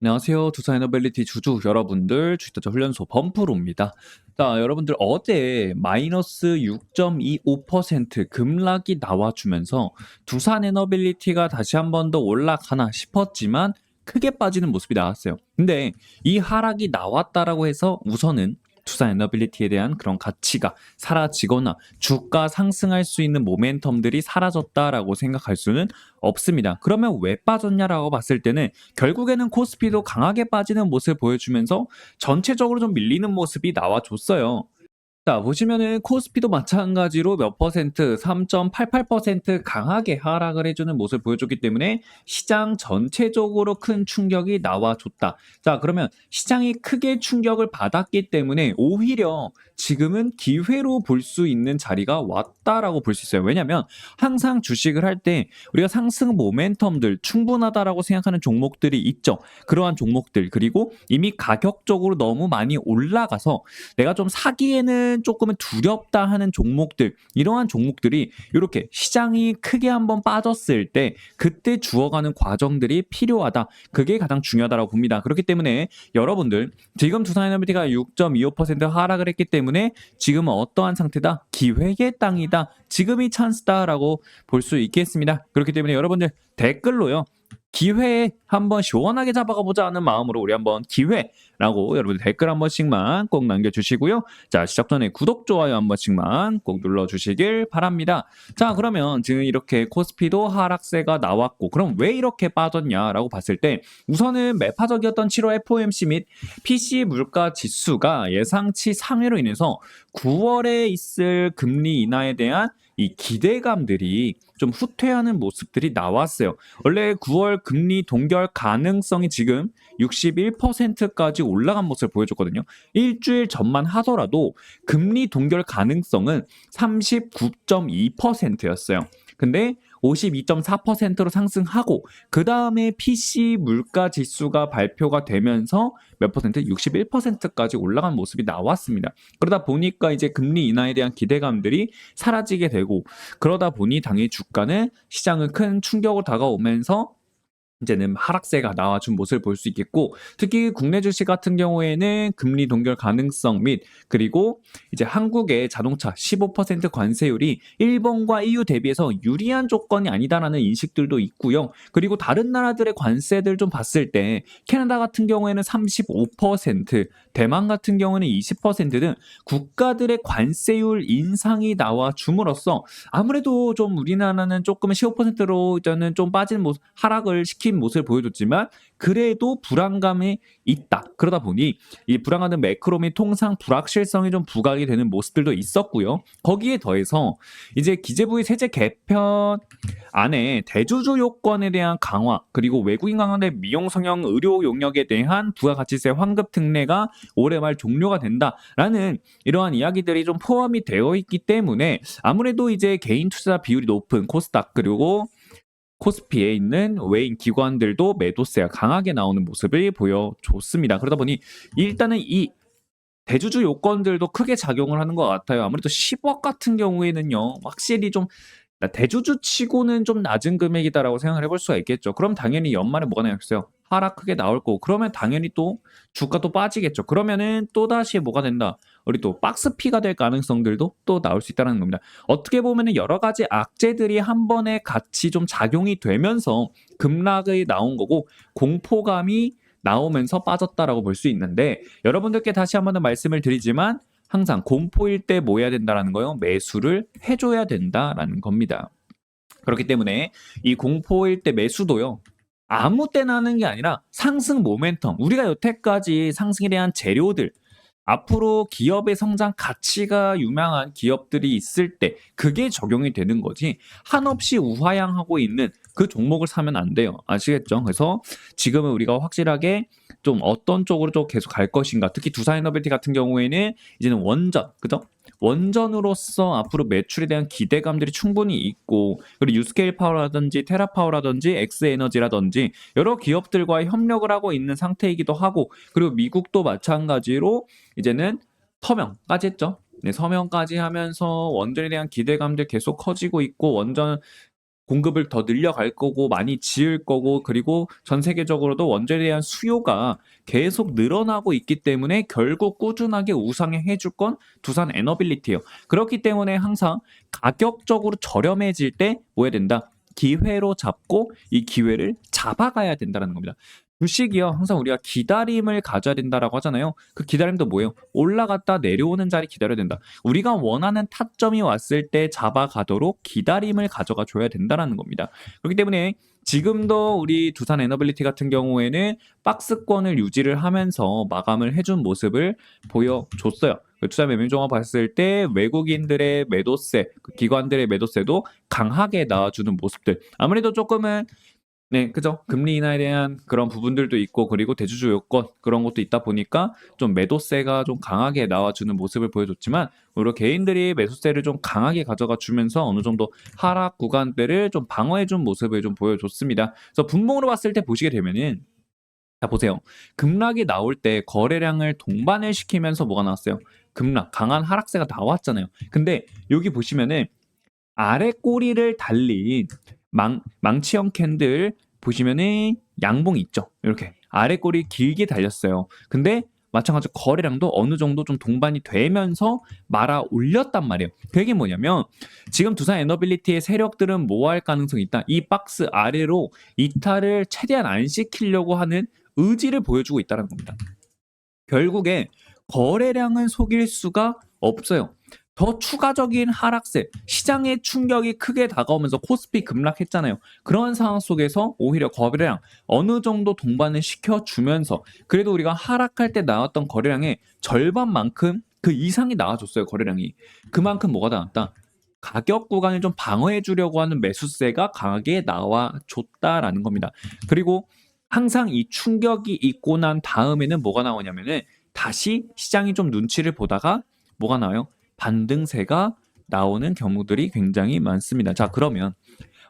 안녕하세요. 두사이너빌리티 주주 여러분들, 주식투자 훈련소 범프로입니다. 자, 여러분들 어제 마이너스 6.25% 급락이 나와주면서 두산에너빌리티가 다시 한 번 더 올라가나 싶었지만 크게 빠지는 모습이 나왔어요. 근데 이 하락이 나왔다라고 해서 우선은 투자에너빌리티에 대한 그런 가치가 사라지거나 주가 상승할 수 있는 모멘텀들이 사라졌다라고 생각할 수는 없습니다. 그러면 왜 빠졌냐라고 봤을 때는 결국에는 코스피도 강하게 빠지는 모습을 보여주면서 전체적으로 좀 밀리는 모습이 나와줬어요. 자, 보시면은 코스피도 마찬가지로 몇 퍼센트, 3.88% 강하게 하락을 해주는 모습을 보여줬기 때문에 시장 전체적으로 큰 충격이 나와줬다. 자, 그러면 시장이 크게 충격을 받았기 때문에 오히려 지금은 기회로 볼 수 있는 자리가 왔다라고 볼 수 있어요. 왜냐면 항상 주식을 할 때 우리가 상승 모멘텀들 충분하다라고 생각하는 종목들이 있죠. 그러한 종목들, 그리고 이미 가격적으로 너무 많이 올라가서 내가 좀 사기에는 조금은 두렵다 하는 종목들, 이러한 종목들이 이렇게 시장이 크게 한번 빠졌을 때 그때 주어가는 과정들이 필요하다. 그게 가장 중요하다고 봅니다. 그렇기 때문에 여러분들 지금 두산에너비티가 6.25% 하락을 했기 때문에 지금은 어떠한 상태다? 기회의 땅이다. 지금이 찬스다라고 볼 수 있겠습니다. 그렇기 때문에 여러분들 댓글로요. 기회에 한번 시원하게 잡아가 보자 하는 마음으로 우리 한번 기회라고 여러분들 댓글 한 번씩만 꼭 남겨주시고요. 자, 시작 전에 구독, 좋아요 한 번씩만 꼭 눌러주시길 바랍니다. 자, 그러면 지금 이렇게 코스피도 하락세가 나왔고, 그럼 왜 이렇게 빠졌냐라고 봤을 때 우선은 매파적이었던 7월 FOMC 및 PC 물가 지수가 예상치 상회로 인해서 9월에 있을 금리 인하에 대한 이 기대감들이 좀 후퇴하는 모습들이 나왔어요. 원래 9월 금리 동결 가능성이 지금 61%까지 올라간 모습을 보여줬거든요. 일주일 전만 하더라도 금리 동결 가능성은 39.2%였어요. 근데 52.4%로 상승하고 그 다음에 PC 물가 지수가 발표가 되면서 몇 퍼센트? 61%까지 올라간 모습이 나왔습니다. 그러다 보니까 이제 금리 인하에 대한 기대감들이 사라지게 되고, 그러다 보니 당연히 주가는 시장은 큰 충격으로 다가오면서 이제는 하락세가 나와준 모습을 볼 수 있겠고, 특히 국내 주식 같은 경우에는 금리 동결 가능성 및 그리고 이제 한국의 자동차 15% 관세율이 일본과 EU 대비해서 유리한 조건이 아니다라는 인식들도 있고요. 그리고 다른 나라들의 관세들 좀 봤을 때 캐나다 같은 경우에는 35%, 대만 같은 경우는 20%등 국가들의 관세율 인상이 나와 줌으로써 아무래도 좀 우리나라는 조금 15%로 저는 좀 빠진 모습, 하락을 시킨 모습을 보여줬지만 그래도 불안감이 있다. 그러다 보니 이 불안감은 매크로 및 통상 불확실성이 좀 부각이 되는 모습들도 있었고요. 거기에 더해서 이제 기재부의 세제 개편 안에 대주주 요건에 대한 강화, 그리고 외국인 관광대 미용 성형 의료 용역에 대한 부가가치세 환급 특례가 올해 말 종료가 된다라는 이러한 이야기들이 좀 포함이 되어 있기 때문에 아무래도 이제 개인 투자 비율이 높은 코스닥 그리고 코스피에 있는 외인 기관들도 매도세가 강하게 나오는 모습을 보여줬습니다. 그러다 보니 일단은 이 대주주 요건들도 크게 작용을 하는 것 같아요. 아무래도 10억 같은 경우에는요, 확실히 좀 대주주 치고는 좀 낮은 금액이다라고 생각을 해볼 수가 있겠죠. 그럼 당연히 연말에 뭐가 나겠어요? 하락 크게 나올 거고, 그러면 당연히 또 주가 또 빠지겠죠. 그러면은 또 다시 뭐가 된다? 우리 또 박스피가 될 가능성들도 또 나올 수 있다는 겁니다. 어떻게 보면은 여러 가지 악재들이 한 번에 같이 좀 작용이 되면서 급락이 나온 거고, 공포감이 나오면서 빠졌다라고 볼 수 있는데, 여러분들께 다시 한 번 더 말씀을 드리지만 항상 공포일 때 뭐 해야 된다라는 거요? 매수를 해줘야 된다라는 겁니다. 그렇기 때문에 이 공포일 때 매수도요, 아무 때나 하는 게 아니라 상승 모멘텀, 우리가 여태까지 상승에 대한 재료들, 앞으로 기업의 성장 가치가 유명한 기업들이 있을 때 그게 적용이 되는 거지, 한없이 우하향하고 있는 그 종목을 사면 안 돼요. 아시겠죠? 그래서 지금은 우리가 확실하게 좀 어떤 쪽으로 좀 계속 갈 것인가, 특히 두산에너빌티 같은 경우에는 이제는 원전, 그죠? 원전으로서 앞으로 매출에 대한 기대감들이 충분히 있고, 그리고 유스케일 파워라든지 테라파워라든지 엑스에너지라든지 여러 기업들과 협력을 하고 있는 상태이기도 하고, 그리고 미국도 마찬가지로 이제는 서명까지 했죠. 네, 서명까지 하면서 원전에 대한 기대감들 계속 커지고 있고, 원전 공급을 더 늘려갈 거고 많이 지을 거고 그리고 전 세계적으로도 원전에 대한 수요가 계속 늘어나고 있기 때문에 결국 꾸준하게 우상향해 줄 건 두산 에너빌리티예요. 그렇기 때문에 항상 가격적으로 저렴해질 때 뭐 해야 된다? 기회로 잡고 이 기회를 잡아가야 된다는 겁니다. 주식이요. 항상 우리가 기다림을 가져야 된다라고 하잖아요. 그 기다림도 뭐예요? 올라갔다 내려오는 자리 기다려야 된다. 우리가 원하는 타점이 왔을 때 잡아가도록 기다림을 가져가 줘야 된다라는 겁니다. 그렇기 때문에 지금도 우리 두산 에너빌리티 같은 경우에는 박스권을 유지를 하면서 마감을 해준 모습을 보여줬어요. 투자 매매 종합 봤을 때 외국인들의 매도세, 기관들의 매도세도 강하게 나와주는 모습들. 아무래도 조금은 네, 그죠. 금리 인하에 대한 그런 부분들도 있고 그리고 대주주 요건 그런 것도 있다 보니까 좀 매도세가 좀 강하게 나와주는 모습을 보여줬지만 오히려 개인들이 매수세를 좀 강하게 가져가 주면서 어느 정도 하락 구간대를 좀 방어해준 모습을 좀 보여줬습니다. 그래서 분봉으로 봤을 때 보시게 되면은 자 보세요. 급락이 나올 때 거래량을 동반을 시키면서 뭐가 나왔어요? 급락, 강한 하락세가 나왔잖아요. 근데 여기 보시면은 아래 꼬리를 달린 망치형 캔들 보시면은 양봉이 있죠. 이렇게 아래 꼬리 길게 달렸어요. 근데 마찬가지로 거래량도 어느 정도 좀 동반이 되면서 말아 올렸단 말이에요. 그게 뭐냐면 지금 두산 에너빌리티의 세력들은 뭐 할 가능성이 있다. 이 박스 아래로 이탈을 최대한 안 시키려고 하는 의지를 보여주고 있다는 겁니다. 결국에 거래량은 속일 수가 없어요. 더 추가적인 하락세, 시장의 충격이 크게 다가오면서 코스피 급락했잖아요. 그런 상황 속에서 오히려 거래량 어느 정도 동반을 시켜주면서 그래도 우리가 하락할 때 나왔던 거래량의 절반만큼 그 이상이 나와줬어요. 거래량이. 그만큼 뭐가 나왔다? 가격 구간을 좀 방어해 주려고 하는 매수세가 강하게 나와줬다라는 겁니다. 그리고 항상 이 충격이 있고 난 다음에는 뭐가 나오냐면은 다시 시장이 좀 눈치를 보다가 뭐가 나와요? 반등세가 나오는 경우들이 굉장히 많습니다. 자, 그러면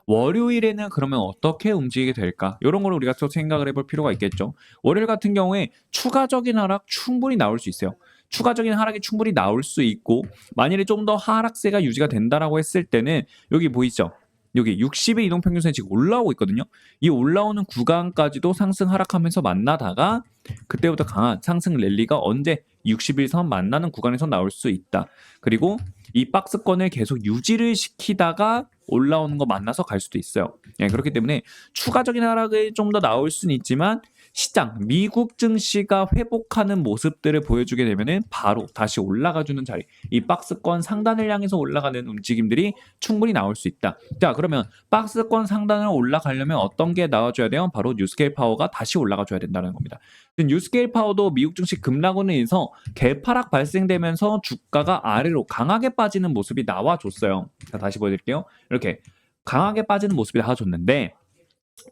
월요일에는 그러면 어떻게 움직이게 될까? 이런 걸 우리가 또 생각을 해볼 필요가 있겠죠. 월요일 같은 경우에 추가적인 하락 충분히 나올 수 있어요. 추가적인 하락이 충분히 나올 수 있고 만일에 좀 더 하락세가 유지가 된다라고 했을 때는 여기 보이죠? 여기 60의 이동평균선이 지금 올라오고 있거든요. 이 올라오는 구간까지도 상승 하락하면서 만나다가 그때부터 강한 상승 랠리가 언제 60일선 만나는 구간에서 나올 수 있다. 그리고 이 박스권을 계속 유지를 시키다가 올라오는 거 만나서 갈 수도 있어요. 예, 그렇기 때문에 추가적인 하락이 좀 더 나올 수는 있지만 시장, 미국 증시가 회복하는 모습들을 보여주게 되면은 바로 다시 올라가주는 자리, 이 박스권 상단을 향해서 올라가는 움직임들이 충분히 나올 수 있다. 자, 그러면 박스권 상단을 올라가려면 어떤 게 나와줘야 돼요? 바로 뉴스케일 파워가 다시 올라가줘야 된다는 겁니다. 뉴스케일 파워도 미국 증시 급락으로 인해서 개파락 발생되면서 주가가 아래로 강하게 빠지는 모습이 나와줬어요. 자, 다시 보여드릴게요. 이렇게 강하게 빠지는 모습이 나와줬는데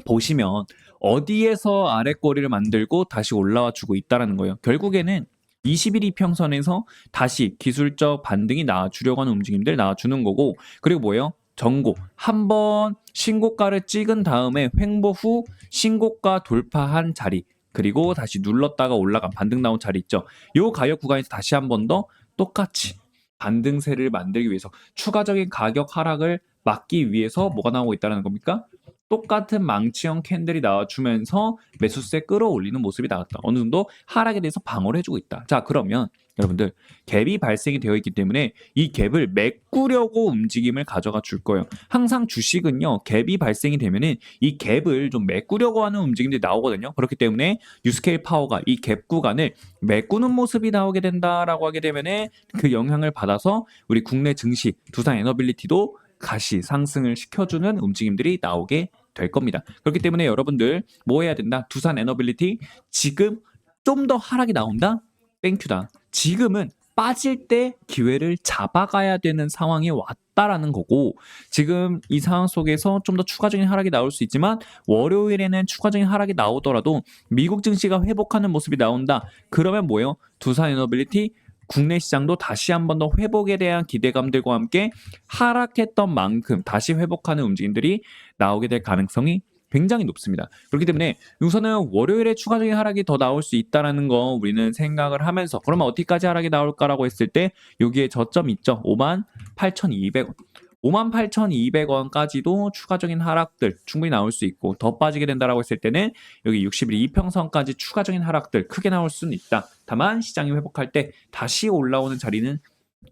보시면 어디에서 아래 꼬리를 만들고 다시 올라와 주고 있다는 거예요. 결국에는 21 이평선에서 다시 기술적 반등이 나와주려고 하는 움직임들 나와주는 거고 그리고 뭐예요? 전고 한번 신고가를 찍은 다음에 횡보 후 신고가 돌파한 자리 그리고 다시 눌렀다가 올라간 반등 나온 자리 있죠. 요 가격 구간에서 다시 한 번 더 똑같이 반등세를 만들기 위해서 추가적인 가격 하락을 막기 위해서 뭐가 나오고 있다는 겁니까? 똑같은 망치형 캔들이 나와주면서 매수세 끌어올리는 모습이 나왔다. 어느 정도 하락에 대해서 방어를 해주고 있다. 자, 그러면 여러분들 갭이 발생이 되어 있기 때문에 이 갭을 메꾸려고 움직임을 가져가 줄 거예요. 항상 주식은요 갭이 발생이 되면은 이 갭을 좀 메꾸려고 하는 움직임들이 나오거든요. 그렇기 때문에 뉴스케일 파워가 이 갭 구간을 메꾸는 모습이 나오게 된다라고 하게 되면은 그 영향을 받아서 우리 국내 증시 두산 에너빌리티도 다시 상승을 시켜주는 움직임들이 나오게 될 겁니다. 그렇기 때문에 여러분들 뭐 해야 된다? 두산 에너빌리티 지금 좀 더 하락이 나온다? 땡큐다. 지금은 빠질 때 기회를 잡아가야 되는 상황이 왔다라는 거고 지금 이 상황 속에서 좀 더 추가적인 하락이 나올 수 있지만 월요일에는 추가적인 하락이 나오더라도 미국 증시가 회복하는 모습이 나온다. 그러면 뭐예요? 두산 에너빌리티 국내 시장도 다시 한 번 더 회복에 대한 기대감들과 함께 하락했던 만큼 다시 회복하는 움직임들이 나오게 될 가능성이 굉장히 높습니다. 그렇기 때문에 우선은 월요일에 추가적인 하락이 더 나올 수 있다는 거 우리는 생각을 하면서 그러면 어디까지 하락이 나올까라고 했을 때 여기에 저점 있죠. 58,200원. 58,200원까지도 추가적인 하락들 충분히 나올 수 있고, 더 빠지게 된다라고 했을 때는 여기 60일 이평선까지 추가적인 하락들 크게 나올 수는 있다. 다만 시장이 회복할 때 다시 올라오는 자리는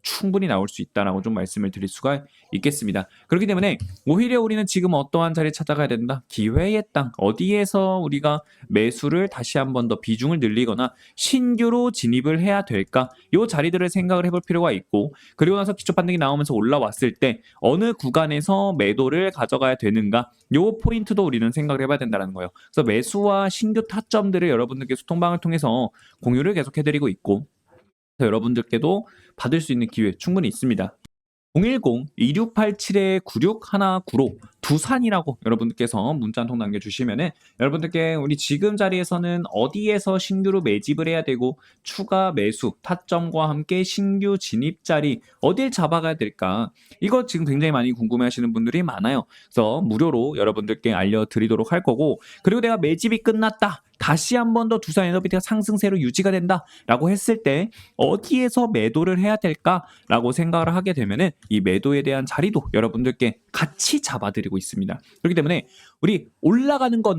충분히 나올 수 있다라고 좀 말씀을 드릴 수가 있겠습니다. 그렇기 때문에 오히려 우리는 지금 어떠한 자리를 찾아가야 된다? 기회의 땅, 어디에서 우리가 매수를 다시 한 번 더 비중을 늘리거나 신규로 진입을 해야 될까? 이 자리들을 생각을 해볼 필요가 있고, 그리고 나서 기초 반등이 나오면서 올라왔을 때 어느 구간에서 매도를 가져가야 되는가? 요 포인트도 우리는 생각을 해봐야 된다는 거예요. 그래서 매수와 신규 타점들을 여러분들께 소통방을 통해서 공유를 계속해드리고 있고, 여러분들께도 받을 수 있는 기회 충분히 있습니다. 010-2687-9619로 두산이라고 여러분들께서 문자 한 통 남겨주시면은 여러분들께 우리 지금 자리에서는 어디에서 신규로 매집을 해야 되고, 추가 매수 타점과 함께 신규 진입 자리 어딜 잡아가야 될까, 이거 지금 굉장히 많이 궁금해 하시는 분들이 많아요. 그래서 무료로 여러분들께 알려드리도록 할 거고, 그리고 내가 매집이 끝났다, 다시 한 번 더 두산에너비티가 상승세로 유지가 된다 라고 했을 때 어디에서 매도를 해야 될까라고 생각을 하게 되면은 이 매도에 대한 자리도 여러분들께 같이 잡아드리고 있습니다. 그렇기 때문에 우리 올라가는 거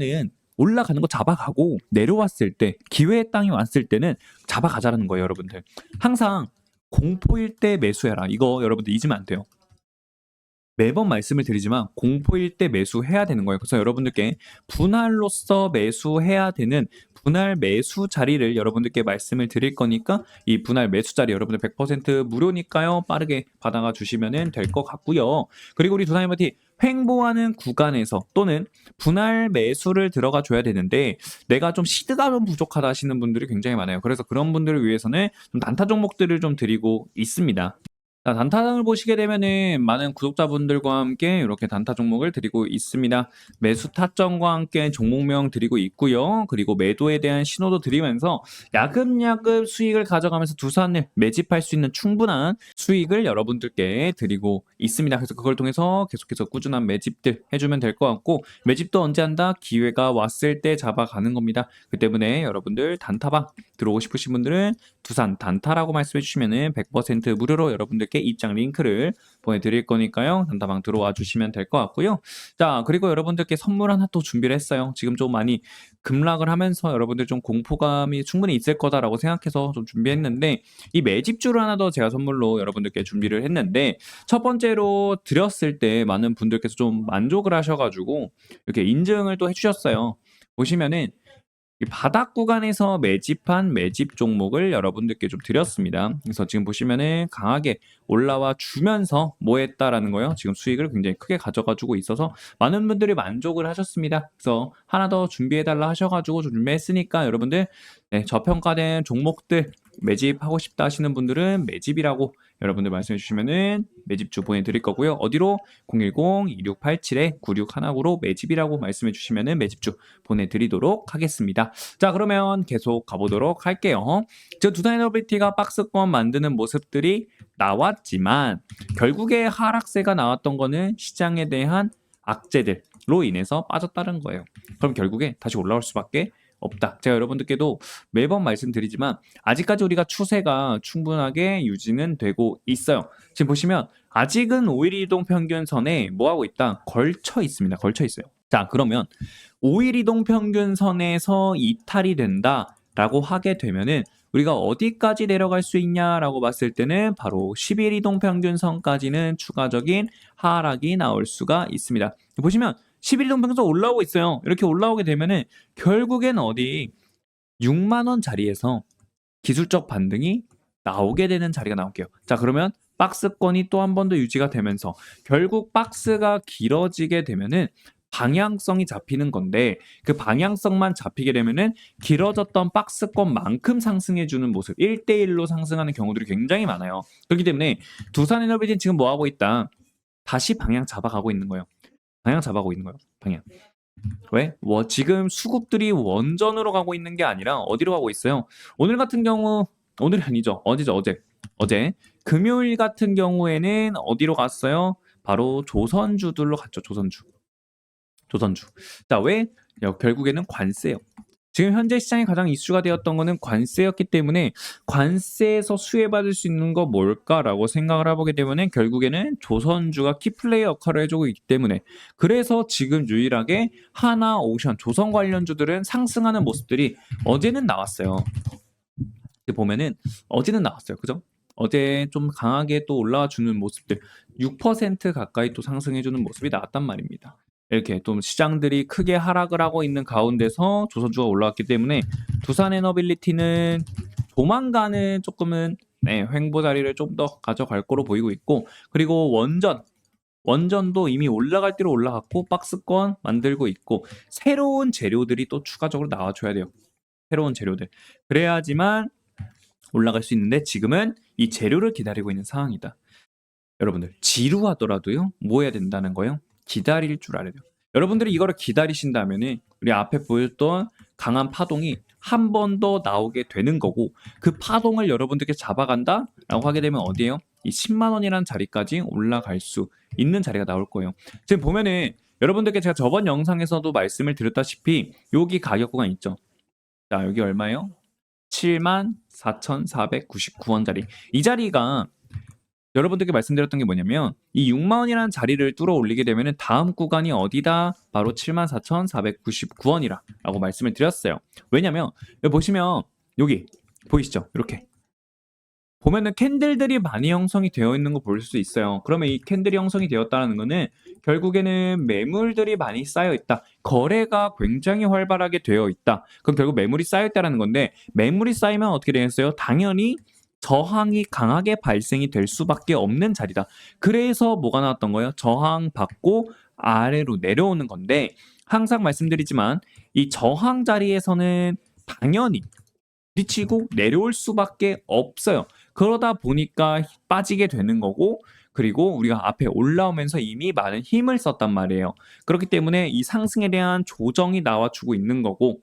잡아가고, 내려왔을 때 기회의 땅이 왔을 때는 잡아가자라는 거예요. 여러분들 항상 공포일 때 매수해라, 이거 여러분들 잊으면 안 돼요. 매번 말씀을 드리지만 공포일 때 매수해야 되는 거예요. 그래서 여러분들께 분할로서 매수해야 되는 분할 매수 자리를 여러분들께 말씀을 드릴 거니까, 이 분할 매수 자리 여러분들 100% 무료니까요. 빠르게 받아가 주시면 될 것 같고요. 그리고 우리 두산에너비티 횡보하는 구간에서 또는 분할 매수를 들어가 줘야 되는데 내가 좀 시드감은 부족하다 하시는 분들이 굉장히 많아요. 그래서 그런 분들을 위해서는 좀 단타 종목들을 좀 드리고 있습니다. 자, 단타를 보시게 되면은 많은 구독자분들과 함께 이렇게 단타 종목을 드리고 있습니다. 매수 타점과 함께 종목명 드리고 있고요. 그리고 매도에 대한 신호도 드리면서 야금야금 수익을 가져가면서 두산을 매집할 수 있는 충분한 수익을 여러분들께 드리고 있습니다. 그래서 그걸 통해서 계속해서 꾸준한 매집들 해주면 될 것 같고, 매집도 언제 한다? 기회가 왔을 때 잡아가는 겁니다. 그 때문에 여러분들 단타방 들어오고 싶으신 분들은 두산 단타라고 말씀해 주시면은 100% 무료로 여러분들께 입장 링크를 보내드릴 거니까요. 단타방 들어와 주시면 될 것 같고요. 자, 그리고 여러분들께 선물 하나 또 준비를 했어요. 지금 좀 많이 급락을 하면서 여러분들 좀 공포감이 충분히 있을 거다라고 생각해서 좀 준비했는데, 이 매집주를 하나 더 제가 선물로 여러분들께 준비를 했는데, 첫 번째로 드렸을 때 많은 분들께서 좀 만족을 하셔가지고 이렇게 인증을 또 해주셨어요. 보시면은 이 바닥 구간에서 매집한 매집 종목을 여러분들께 좀 드렸습니다. 그래서 지금 보시면은 강하게 올라와 주면서 뭐 했다라는 거예요. 지금 수익을 굉장히 크게 가져가지고 있어서 많은 분들이 만족을 하셨습니다. 그래서 하나 더 준비해달라 하셔가지고 좀 준비했으니까 여러분들 저평가된 종목들 매집하고 싶다 하시는 분들은 매집이라고 여러분들 말씀해 주시면은 매집주 보내드릴 거고요. 어디로? 010-2687-9619로 매집이라고 말씀해 주시면은 매집주 보내드리도록 하겠습니다. 자, 그러면 계속 가보도록 할게요. 저 두산에너비티가 박스권 만드는 모습들이 나왔지만 결국에 하락세가 나왔던 거는 시장에 대한 악재들로 인해서 빠졌다는 거예요. 그럼 결국에 다시 올라올 수밖에 없다. 제가 여러분들께도 매번 말씀드리지만 아직까지 우리가 추세가 충분하게 유지는 되고 있어요. 지금 보시면 아직은 5일 이동 평균선에 뭐하고 있다? 걸쳐 있습니다. 걸쳐 있어요. 자, 그러면 5일 이동 평균선에서 이탈이 된다라고 하게 되면은 우리가 어디까지 내려갈 수 있냐라고 봤을 때는 바로 10일 이동 평균선까지는 추가적인 하락이 나올 수가 있습니다. 보시면 11일 동평선 올라오고 있어요. 이렇게 올라오게 되면은 결국엔 어디 6만 원 자리에서 기술적 반등이 나오게 되는 자리가 나올게요. 자, 그러면 박스권이 또 한 번 더 유지가 되면서 결국 박스가 길어지게 되면은 방향성이 잡히는 건데, 그 방향성만 잡히게 되면은 길어졌던 박스권만큼 상승해주는 모습, 1대1로 상승하는 경우들이 굉장히 많아요. 그렇기 때문에 두산에너비티는 지금 뭐 하고 있다? 다시 방향 잡아가고 있는 거예요. 방향 잡아가고 있는 거예요. 방향. 왜? 지금 수급들이 원전으로 가고 있는 게 아니라 어디로 가고 있어요? 오늘 같은 경우, 오늘이 아니죠. 어제죠, 어제. 금요일 같은 경우에는 어디로 갔어요? 바로 조선주들로 갔죠. 조선주. 자, 왜? 결국에는 관세요. 지금 현재 시장에 가장 이슈가 되었던 거는 관세였기 때문에 관세에서 수혜받을 수 있는 거 뭘까라고 생각을 해보게 되면은 결국에는 조선주가 키플레이 역할을 해주고 있기 때문에 그래서 지금 유일하게 하나, 오션, 조선 관련주들은 상승하는 모습들이 어제는 나왔어요. 보면은 어제는 나왔어요. 그죠? 어제 좀 강하게 또 올라와 주는 모습들 6% 가까이 또 상승해 주는 모습이 나왔단 말입니다. 이렇게 좀 시장들이 크게 하락을 하고 있는 가운데서 조선주가 올라왔기 때문에 두산에너빌리티는 조만간은 조금은 횡보 자리를 좀 더 가져갈 거로 보이고 있고 그리고 원전도 이미 올라갈 대로 올라갔고 박스권 만들고 있고 새로운 재료들이 또 추가적으로 나와줘야 돼요. 새로운 재료들. 그래야지만 올라갈 수 있는데 지금은 이 재료를 기다리고 있는 상황이다. 여러분들 지루하더라도요 뭐 해야 된다는 거예요? 기다릴 줄 알아야 돼요. 여러분들이 이거를 기다리신다면은 우리 앞에 보였던 강한 파동이 한 번 더 나오게 되는 거고 그 파동을 여러분들께 잡아간다라고 하게 되면 어디에요? 이 10만 원이라는 자리까지 올라갈 수 있는 자리가 나올 거예요. 지금 보면은 여러분들께 제가 저번 영상에서도 말씀을 드렸다시피 여기 가격 구간 있죠. 자 여기 얼마예요? 74,499원짜리. 이 자리가 여러분들께 말씀드렸던 게 뭐냐면 이 6만 원이라는 자리를 뚫어 올리게 되면 다음 구간이 어디다? 바로 74,499원이라고 말씀을 드렸어요. 왜냐면 여기 보시면 여기 보이시죠? 이렇게 보면은 캔들들이 많이 형성이 되어 있는 거 볼 수 있어요. 그러면 이 캔들이 형성이 되었다는 거는 결국에는 매물들이 많이 쌓여 있다. 거래가 굉장히 활발하게 되어 있다. 그럼 결국 매물이 쌓여 있다는 건데 매물이 쌓이면 어떻게 되겠어요? 당연히 저항이 강하게 발생이 될 수밖에 없는 자리다. 그래서 뭐가 나왔던 거예요? 저항 받고 아래로 내려오는 건데 항상 말씀드리지만 이 저항 자리에서는 당연히 부딪히고 내려올 수밖에 없어요. 그러다 보니까 빠지게 되는 거고 그리고 우리가 앞에 올라오면서 이미 많은 힘을 썼단 말이에요. 그렇기 때문에 이 상승에 대한 조정이 나와주고 있는 거고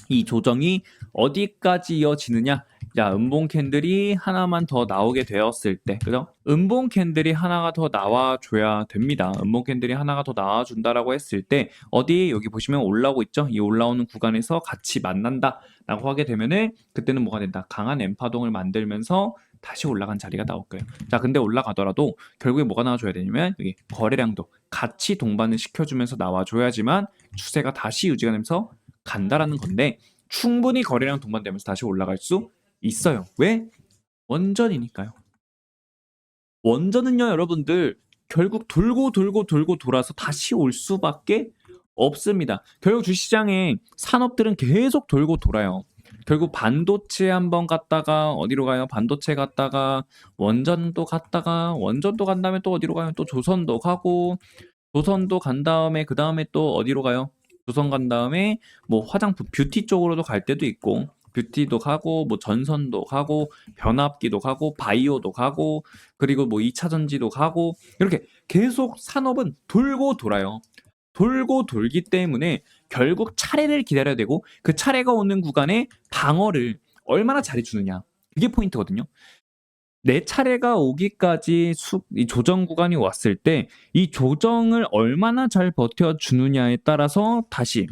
이 조정이 어디까지 이어지느냐? 자, 음봉 캔들이 하나만 더 나오게 되었을 때, 그죠? 음봉 캔들이 하나가 더 나와줘야 됩니다. 음봉 캔들이 하나가 더 나와준다라고 했을 때, 어디 여기 보시면 올라오고 있죠? 이 올라오는 구간에서 같이 만난다라고 하게 되면은 그때는 뭐가 된다? 강한 엠파동을 만들면서 다시 올라간 자리가 나올 거예요. 자, 근데 올라가더라도 결국에 뭐가 나와줘야 되냐면 여기 거래량도 같이 동반을 시켜주면서 나와줘야지만 추세가 다시 유지가 되면서 간다라는 건데 충분히 거래량 동반되면서 다시 올라갈 수 있어요. 왜? 원전이니까요. 원전은요, 여러분들 결국 돌고 돌아서 다시 올 수밖에 없습니다. 결국 주시장에 산업들은 계속 돌고 돌아요. 결국 반도체 한번 갔다가 어디로 가요? 반도체 갔다가 원전도 갔다가 원전도 간 다음에 또 어디로 가요? 또 조선도 가고 조선도 간 다음에 그 다음에 또 어디로 가요? 조선 간 다음에 뭐 화장품 뷰티 쪽으로도 갈 때도 있고 뷰티도 가고 뭐 전선도 가고 변압기도 가고 바이오도 가고 그리고 뭐 2차 전지도 가고 이렇게 계속 산업은 돌고 돌아요. 돌고 돌기 때문에 결국 차례를 기다려야 되고 그 차례가 오는 구간에 방어를 얼마나 잘해주느냐 이게 포인트거든요. 내 차례가 오기까지 이 조정 구간이 왔을 때 이 조정을 얼마나 잘 버텨주느냐에 따라서 다시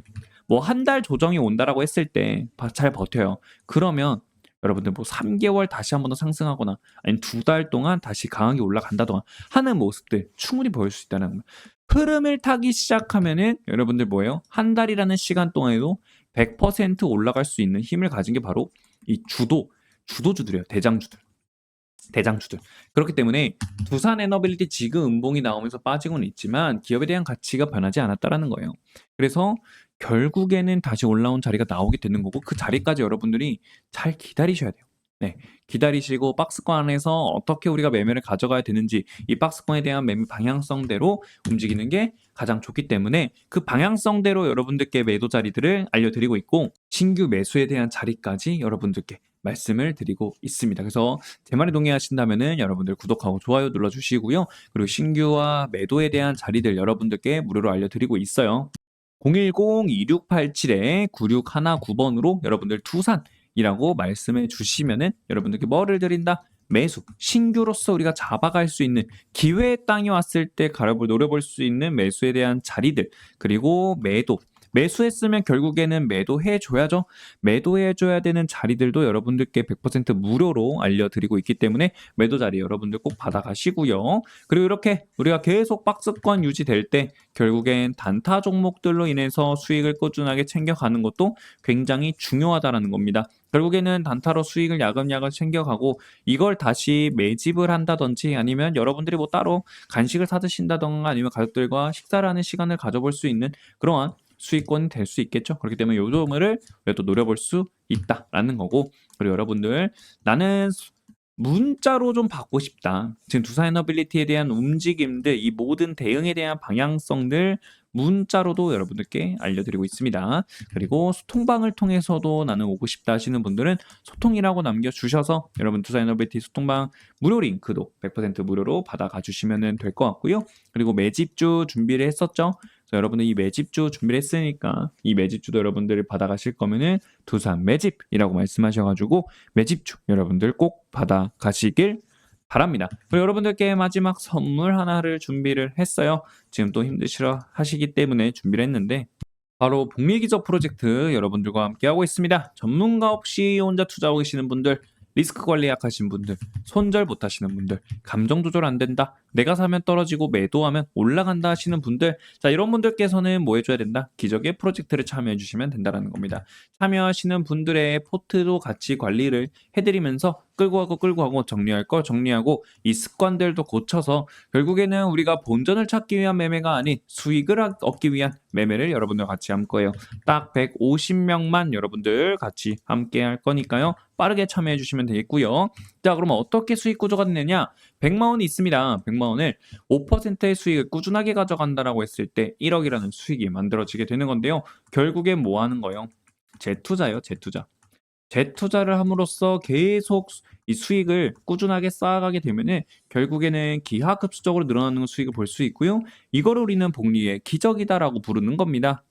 뭐 한 달 조정이 온다라고 했을 때 잘 버텨요. 그러면 여러분들 뭐 3개월 다시 한 번 더 상승하거나 아니면 2달 동안 다시 강하게 올라간다거나 하는 모습들 충분히 보일 수 있다는 거예요. 흐름을 타기 시작하면은 여러분들 뭐예요? 한 달이라는 시간 동안에도 100% 올라갈 수 있는 힘을 가진 게 바로 이 주도주들이에요. 대장주들. 그렇기 때문에 두산에너빌리티 지금 음봉이 나오면서 빠지고는 있지만 기업에 대한 가치가 변하지 않았다라는 거예요. 그래서 결국에는 다시 올라온 자리가 나오게 되는 거고 그 자리까지 여러분들이 잘 기다리셔야 돼요. 네, 기다리시고 박스권 안에서 어떻게 우리가 매매를 가져가야 되는지 이 박스권에 대한 매매 방향성대로 움직이는 게 가장 좋기 때문에 그 방향성대로 여러분들께 매도 자리들을 알려드리고 있고 신규 매수에 대한 자리까지 여러분들께 말씀을 드리고 있습니다. 그래서 제 말에 동의하신다면은 여러분들 구독하고 좋아요 눌러주시고요. 그리고 신규와 매도에 대한 자리들 여러분들께 무료로 알려드리고 있어요. 010-2687-9619번으로 여러분들 두산이라고 말씀해 주시면은 여러분들께 뭐를 드린다? 매수, 신규로서 우리가 잡아갈 수 있는 기회의 땅이 왔을 때 노려볼 수 있는 매수에 대한 자리들 그리고 매수했으면 결국에는 매도해줘야죠. 매도해줘야 되는 자리들도 여러분들께 100% 무료로 알려드리고 있기 때문에 매도 자리 여러분들 꼭 받아가시고요. 그리고 이렇게 우리가 계속 박스권 유지될 때 결국엔 단타 종목들로 인해서 수익을 꾸준하게 챙겨가는 것도 굉장히 중요하다라는 겁니다. 결국에는 단타로 수익을 야금야금 챙겨가고 이걸 다시 매집을 한다든지 아니면 여러분들이 뭐 따로 간식을 사 드신다던가 아니면 가족들과 식사를 하는 시간을 가져볼 수 있는 그러한 수익권이 될 수 있겠죠. 그렇기 때문에 요 점을 또 노려볼 수 있다라는 거고, 그리고 여러분들 나는 문자로 좀 받고 싶다. 지금 두사에너빌리티에 대한 움직임들, 이 모든 대응에 대한 방향성들 문자로도 여러분들께 알려드리고 있습니다. 그리고 소통방을 통해서도 나는 오고 싶다 하시는 분들은 소통이라고 남겨주셔서 여러분 두사에너빌리티 소통방 무료 링크도 100% 무료로 받아가 주시면 될 것 같고요. 그리고 매집주 준비를 했었죠. 그래서 여러분들 이 매집주 준비를 했으니까 이 매집주도 여러분들이 받아가실 거면은 두산 매집이라고 말씀하셔가지고 매집주 여러분들 꼭 받아가시길 바랍니다. 그리고 여러분들께 마지막 선물 하나를 준비를 했어요. 지금 또 힘드시러 하시기 때문에 준비를 했는데 바로 복리기적 프로젝트 여러분들과 함께 하고 있습니다. 전문가 없이 혼자 투자하고 계시는 분들, 리스크 관리 약하신 분들, 손절 못 하시는 분들, 감정 조절 안 된다, 내가 사면 떨어지고 매도하면 올라간다 하시는 분들, 자 이런 분들께서는 뭐 해줘야 된다? 기적의 프로젝트를 참여해 주시면 된다는 겁니다. 참여하시는 분들의 포트도 같이 관리를 해드리면서 끌고 가고 정리할 거 정리하고 이 습관들도 고쳐서 결국에는 우리가 본전을 찾기 위한 매매가 아닌 수익을 얻기 위한 매매를 여러분들 같이 할 거예요. 딱 150명만 여러분들 같이 함께 할 거니까요. 빠르게 참여해 주시면 되겠고요. 자, 그러면 어떻게 수익 구조가 되느냐? 100만 원이 있습니다. 100만 원을 5%의 수익을 꾸준하게 가져간다라고 했을 때 1억이라는 수익이 만들어지게 되는 건데요. 결국엔 뭐 하는 거예요? 재투자예요, 재투자. 재투자를 함으로써 계속 이 수익을 꾸준하게 쌓아가게 되면은 결국에는 기하급수적으로 늘어나는 수익을 볼 수 있고요. 이거를 우리는 복리의 기적이다라고 부르는 겁니다.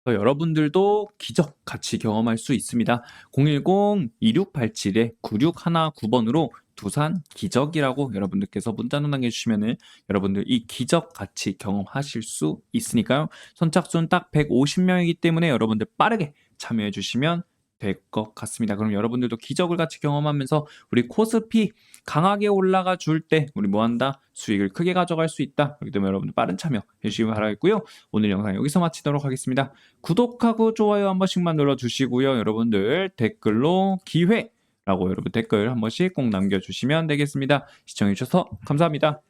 여러분들도 기적 같이 경험할 수 있습니다. 010-2687-9619번으로 두산 기적이라고 여러분들께서 문자로 남겨주시면은 여러분들 이 기적 같이 경험하실 수 있으니까요. 선착순 딱 150명이기 때문에 여러분들 빠르게 참여해 주시면 될 것 같습니다. 그럼 여러분들도 기적을 같이 경험하면서 우리 코스피 강하게 올라가 줄 때 우리 뭐 한다? 수익을 크게 가져갈 수 있다. 그렇기 때문에 여러분들 빠른 참여 해주시기 바라겠고요. 오늘 영상 여기서 마치도록 하겠습니다. 구독하고 좋아요 한 번씩만 눌러주시고요. 여러분들 댓글로 기회라고 여러분 댓글 한 번씩 꼭 남겨주시면 되겠습니다. 시청해주셔서 감사합니다.